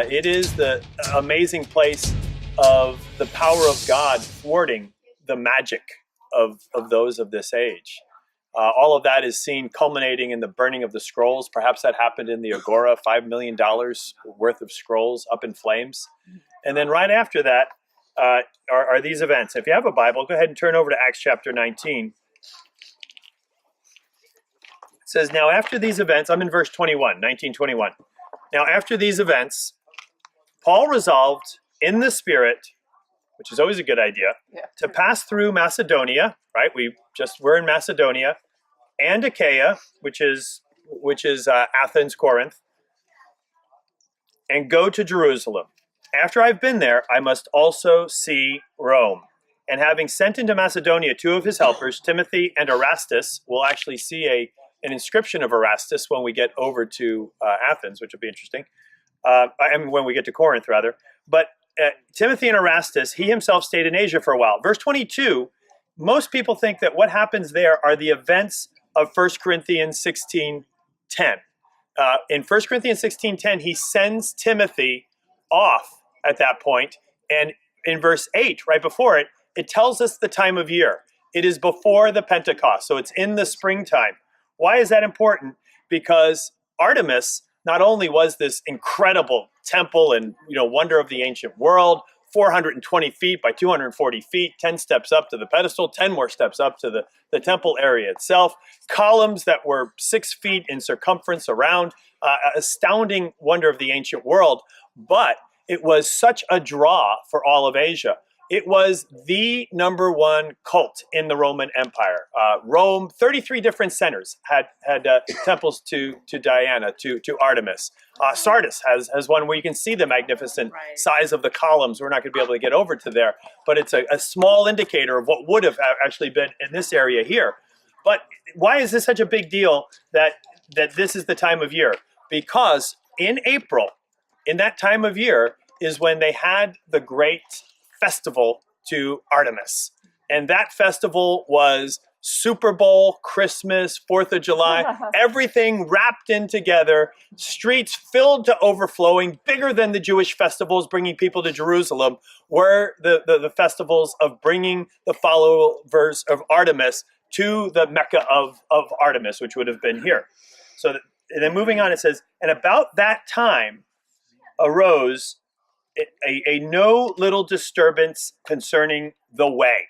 It is the amazing place of the power of God thwarting the magic of those of this age. All of that is seen culminating in the burning of the scrolls. Perhaps that happened in the Agora, $5 million worth of scrolls up in flames. And then right after that are these events. If you have a Bible, go ahead and turn over to Acts chapter 19. It says, now after these events, I'm in verse 21, 1921. Now after these events, Paul resolved in the Spirit, which is always a good idea, to pass through Macedonia, right? We're in Macedonia, and Achaia, which is Athens, Corinth, and go to Jerusalem. After I've been there, I must also see Rome. And having sent into Macedonia 2 of his helpers, Timothy and Erastus, we'll actually see an inscription of Erastus when we get over to Athens, which will be interesting. When we get to Corinth, rather. But Timothy and Erastus, he himself stayed in Asia for a while. Verse 22, most people think that what happens there are the events of 1 Corinthians 16:10. In 1 Corinthians 16:10, he sends Timothy off at that point. And in verse 8, right before it, it tells us the time of year. It is before the Pentecost, so it's in the springtime. Why is that important? Because Artemis not only was this incredible temple and wonder of the ancient world, 420 feet by 240 feet, 10 steps up to the pedestal, 10 more steps up to the temple area itself, columns that were 6 feet in circumference around, astounding wonder of the ancient world. But it was such a draw for all of Asia. It was the number one cult in the Roman Empire. Rome, 33 different centers had temples to Diana, to Artemis. Sardis has one where you can see the magnificent size of the columns. We're not going to be able to get over to there, but it's a small indicator of what would have actually been in this area here. But why is this such a big deal that this is the time of year? Because in April, in that time of year, is when they had the great festival to Artemis. And that festival was Super Bowl, Christmas, 4th of July, everything wrapped in together, streets filled to overflowing, bigger than the Jewish festivals bringing people to Jerusalem, were the festivals of bringing the followers of Artemis to the Mecca of Artemis, which would have been here. So and then moving on, it says, and about that time arose a no little disturbance concerning the way.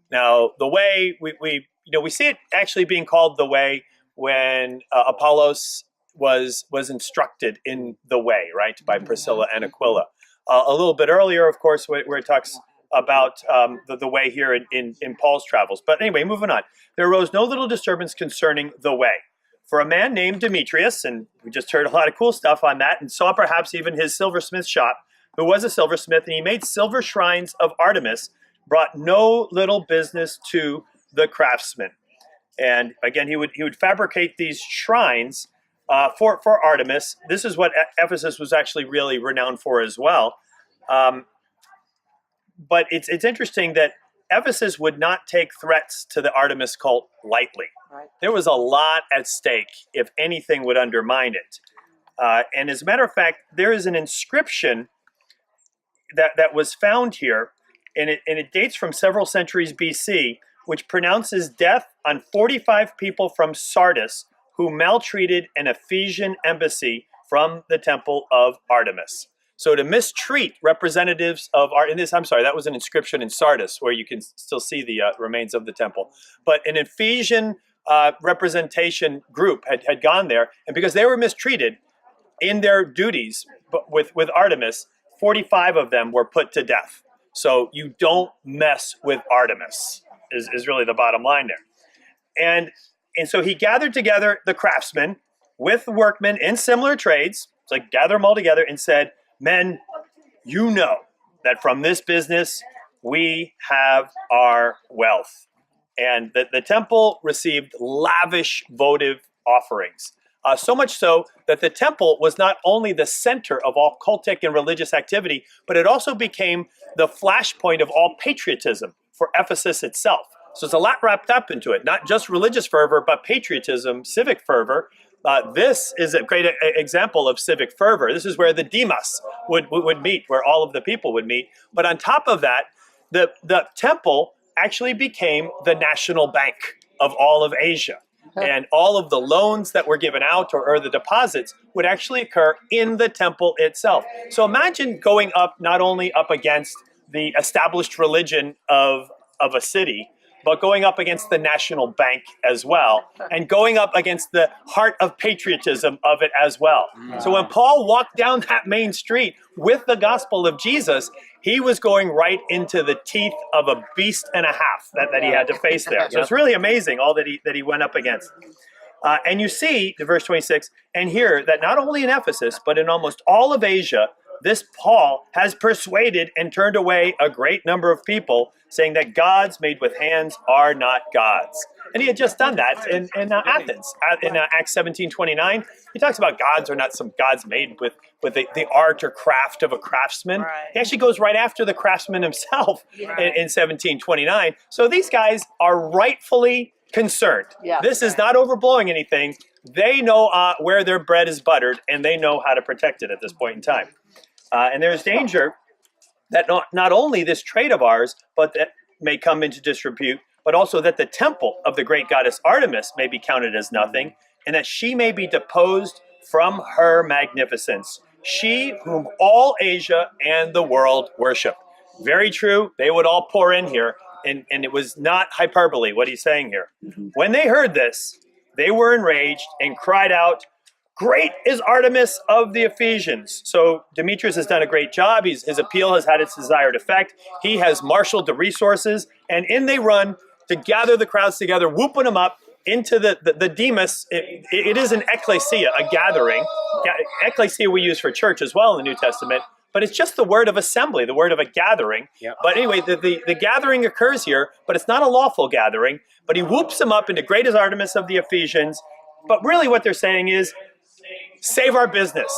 Now, the way, we see it actually being called the way when Apollos was instructed in the way, right, by Priscilla and Aquila. A little bit earlier, of course, where it talks about the way here in Paul's travels. But anyway, moving on. There arose no little disturbance concerning the way. For a man named Demetrius, and we just heard a lot of cool stuff on that, and saw perhaps even his silversmith shop, who was a silversmith, and he made silver shrines of Artemis, brought no little business to the craftsmen. And again, he would fabricate these shrines for Artemis. This is what Ephesus was actually really renowned for as well. But it's interesting that Ephesus would not take threats to the Artemis cult lightly. Right. There was a lot at stake if anything would undermine it. And as a matter of fact, there is an inscription that was found here, and it dates from several centuries BC, which pronounces death on 45 people from Sardis who maltreated an Ephesian embassy from the temple of Artemis. So to mistreat representatives of that was an inscription in Sardis where you can still see the remains of the temple. But an Ephesian representation group had gone there, and because they were mistreated in their duties with Artemis, 45 of them were put to death. So you don't mess with Artemis is really the bottom line there. And so he gathered together the craftsmen with workmen in similar trades, it's like gather them all together and said, men, you know that from this business we have our wealth. And the temple received lavish votive offerings. So much so that the temple was not only the center of all cultic and religious activity, but it also became the flashpoint of all patriotism for Ephesus itself. So it's a lot wrapped up into it, not just religious fervor, but patriotism, civic fervor, This is a great example of civic fervor. This is where the Demas would meet, where all of the people would meet. But on top of that, the temple actually became the national bank of all of Asia. And all of the loans that were given out or the deposits would actually occur in the temple itself. So imagine going up, not only up against the established religion of a city, but going up against the national bank as well, and going up against the heart of patriotism of it as well. So when Paul walked down that main street with the gospel of Jesus, he was going right into the teeth of a beast and a half that he had to face there. So it's really amazing all that he went up against. And you see, in verse 26, and here that not only in Ephesus, but in almost all of Asia, this Paul has persuaded and turned away a great number of people, saying that gods made with hands are not gods. And he had just done that in Athens. In Acts 17:29, he talks about gods are not some gods made with the art or craft of a craftsman. Right. He actually goes right after the craftsman himself in 17:29. So these guys are rightfully concerned. Yeah. This is not overblowing anything. They know where their bread is buttered, and they know how to protect it at this point in time. And there's danger that not only this trade of ours, but that may come into disrepute, but also that the temple of the great goddess Artemis may be counted as nothing, and that she may be deposed from her magnificence, she whom all Asia and the world worship. Very true. They would all pour in here, and it was not hyperbole what he's saying here. When they heard this, they were enraged and cried out, "Great is Artemis of the Ephesians." So Demetrius has done a great job. His appeal has had its desired effect. He has marshaled the resources, and in they run to gather the crowds together, whooping them up into the Demas. It is an ecclesia, a gathering. Ecclesia we use for church as well in the New Testament, but it's just the word of assembly, the word of a gathering. Yep. But anyway, the gathering occurs here, but it's not a lawful gathering. But he whoops them up into "Great is Artemis of the Ephesians." But really what they're saying is, save our business.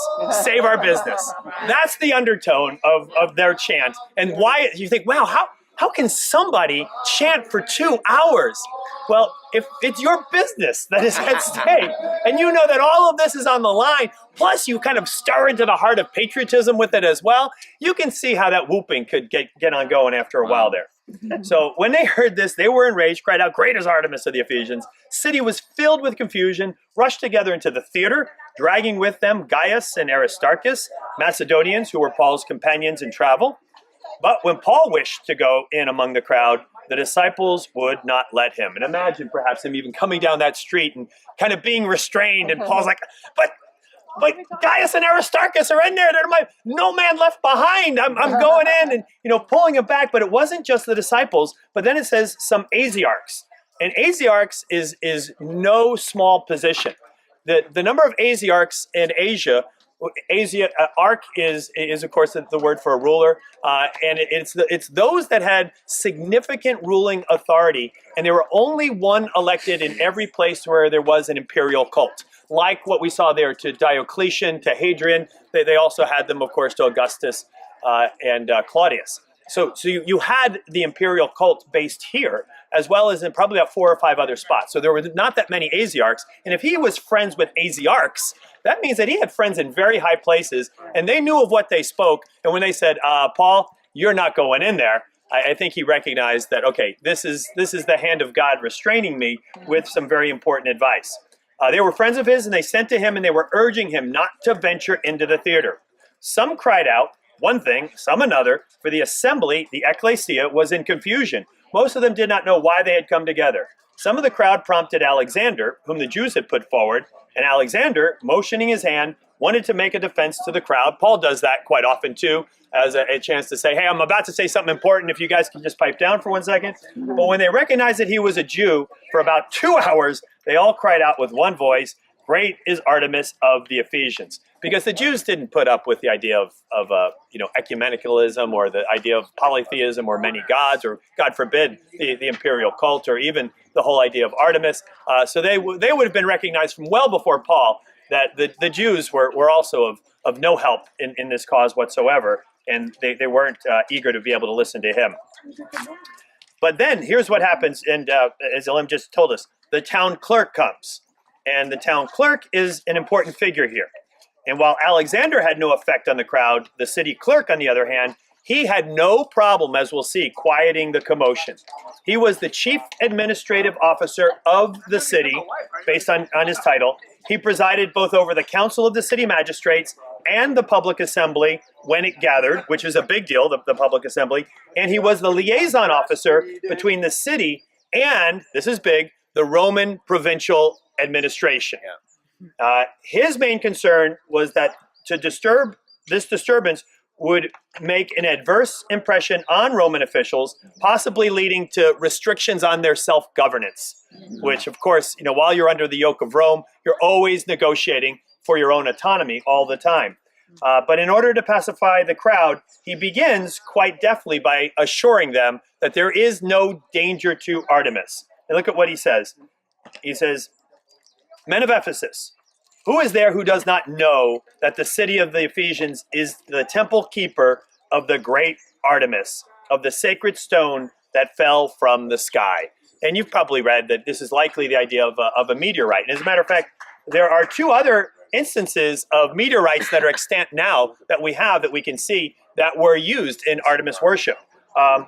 Save our business. That's the undertone of their chant. And why you think, wow, how can somebody chant for 2 hours? Well, if it's your business that is at stake, and you know that all of this is on the line, plus you kind of stir into the heart of patriotism with it as well, you can see how that whooping could get on going after a while there. So when they heard this, they were enraged, cried out, "Great is Artemis of the Ephesians." City was filled with confusion, rushed together into the theater, dragging with them Gaius and Aristarchus, Macedonians who were Paul's companions in travel. But when Paul wished to go in among the crowd, the disciples would not let him. And imagine perhaps him even coming down that street and kind of being restrained. And Paul's like, but Gaius and Aristarchus are in there. They're no man left behind. I'm going in and, pulling him back. But it wasn't just the disciples, but then it says some Asiarchs. And Asiarchs is no small position. The number of Asiarchs in Asia, arch is of course the word for a ruler, and it's those that had significant ruling authority, and there were only one elected in every place where there was an imperial cult, like what we saw there to Diocletian, to Hadrian. They also had them, of course, to Augustus and Claudius. So you had the imperial cult based here, as well as in probably about 4 or 5 other spots. So there were not that many Asiarchs. And if he was friends with Asiarchs, that means that he had friends in very high places, and they knew of what they spoke. And when they said, "Paul, you're not going in there," I think he recognized that, okay, this is the hand of God restraining me with some very important advice. They were friends of his, and they sent to him, and they were urging him not to venture into the theater. Some cried out one thing, some another, for the assembly, the ecclesia, was in confusion. Most of them did not know why they had come together. Some of the crowd prompted Alexander, whom the Jews had put forward, and Alexander, motioning his hand, wanted to make a defense to the crowd. Paul does that quite often too, as a chance to say, hey, I'm about to say something important, if you guys can just pipe down for 1 second. But when they recognized that he was a Jew, for about 2 hours, they all cried out with one voice, "Great is Artemis of the Ephesians." Because the Jews didn't put up with the idea of ecumenicalism, or the idea of polytheism, or many gods, or God forbid the imperial cult, or even the whole idea of Artemis. So they would have been recognized from well before Paul that the Jews were also of no help in this cause whatsoever, and they weren't eager to be able to listen to him. But then here's what happens, and as Elim just told us, the town clerk comes. And the town clerk is an important figure here. And while Alexander had no effect on the crowd, the city clerk, on the other hand, he had no problem, as we'll see, quieting the commotion. He was the chief administrative officer of the city, based on his title. He presided both over the council of the city magistrates and the public assembly when it gathered, which is a big deal, the public assembly. And he was the liaison officer between the city and, this is big, the Roman provincial administration. His main concern was that this disturbance would make an adverse impression on Roman officials, possibly leading to restrictions on their self-governance, which, of course, while you're under the yoke of Rome, you're always negotiating for your own autonomy all the time. But in order to pacify the crowd, he begins quite deftly by assuring them that there is no danger to Artemis. And look at what he says. He says, "Men of Ephesus, who is there who does not know that the city of the Ephesians is the temple keeper of the great Artemis, of the sacred stone that fell from the sky?" And you've probably read that this is likely the idea of a meteorite. And as a matter of fact, there are two other instances of meteorites that are extant now that we can see that were used in Artemis worship.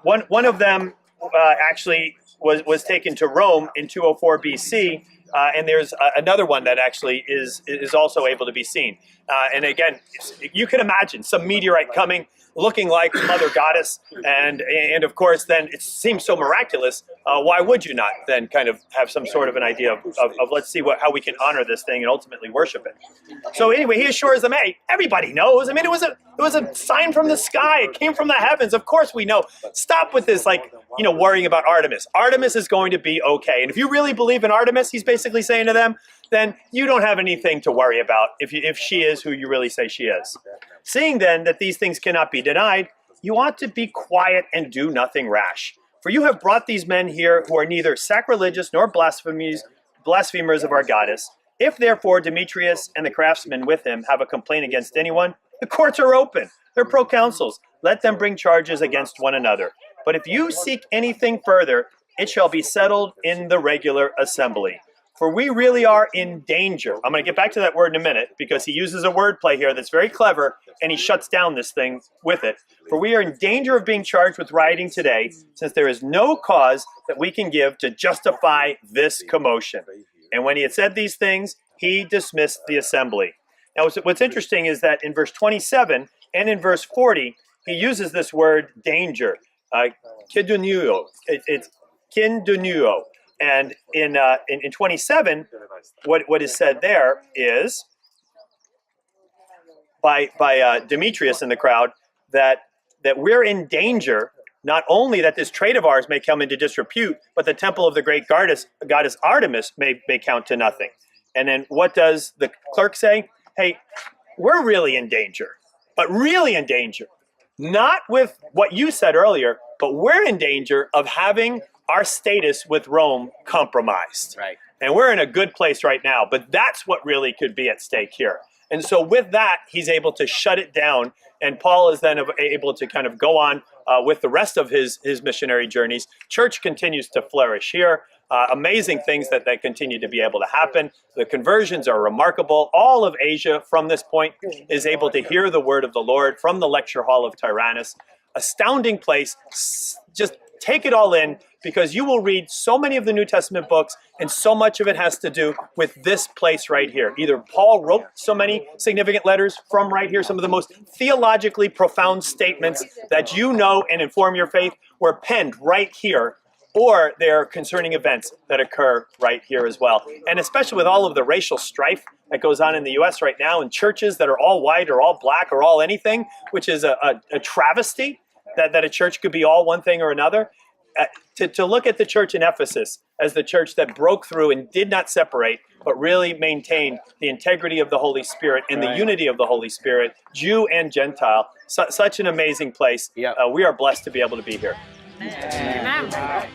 One of them actually was taken to Rome in 204 BC. And there's another one that actually is also able to be seen. And again, you can imagine some meteorite coming, looking like Mother Goddess, and of course, then it seems so miraculous. Why would you not then kind of have some sort of an idea of let's see how we can honor this thing and ultimately worship it? So anyway, he assures them, hey, everybody knows. I mean, it was a sign from the sky. It came from the heavens. Of course we know. Stop with this, worrying about Artemis. Artemis is going to be okay. And if you really believe in Artemis, he's basically saying to them, then you don't have anything to worry about if she is who you really say she is. Seeing then that these things cannot be denied, you ought to be quiet and do nothing rash. For you have brought these men here who are neither sacrilegious nor blasphemers of our goddess. If therefore Demetrius and the craftsmen with him have a complaint against anyone, the courts are open. They're proconsuls. Let them bring charges against one another. But if you seek anything further, it shall be settled in the regular assembly. For we really are in danger. I'm going to get back to that word in a minute because he uses a word play here that's very clever, and he shuts down this thing with it. For we are in danger of being charged with rioting today, since there is no cause that we can give to justify this commotion. And when he had said these things, he dismissed the assembly. Now, what's interesting is that in verse 27 and in verse 40, he uses this word danger, kidunio. It's kindunuo. And in 27, what is said there is by Demetrius in the crowd that we're in danger, not only that this trade of ours may come into disrepute, but the temple of the great goddess Artemis may count to nothing. And then what does the clerk say? Hey, we're really in danger, but really in danger. Not with what you said earlier, but we're in danger of having our status with Rome compromised. Right. And we're in a good place right now, but that's what really could be at stake here. And so with that, he's able to shut it down. And Paul is then able to kind of go on with the rest of his missionary journeys. Church continues to flourish here. Amazing things that continue to be able to happen. The conversions are remarkable. All of Asia from this point is able to hear the word of the Lord from the lecture hall of Tyrannus. Astounding place. Just take it all in, because you will read so many of the New Testament books, and so much of it has to do with this place right here. Either Paul wrote so many significant letters from right here, some of the most theologically profound statements that you know and inform your faith were penned right here, or they're concerning events that occur right here as well. And especially with all of the racial strife that goes on in the U.S. right now, in churches that are all white or all black or all anything, which is a travesty that a church could be all one thing or another. To look at the church in Ephesus as the church that broke through and did not separate, but really maintained the integrity of the Holy Spirit and the unity of the Holy Spirit, Jew and Gentile. Such an amazing place. Yep. We are blessed to be able to be here. Amen.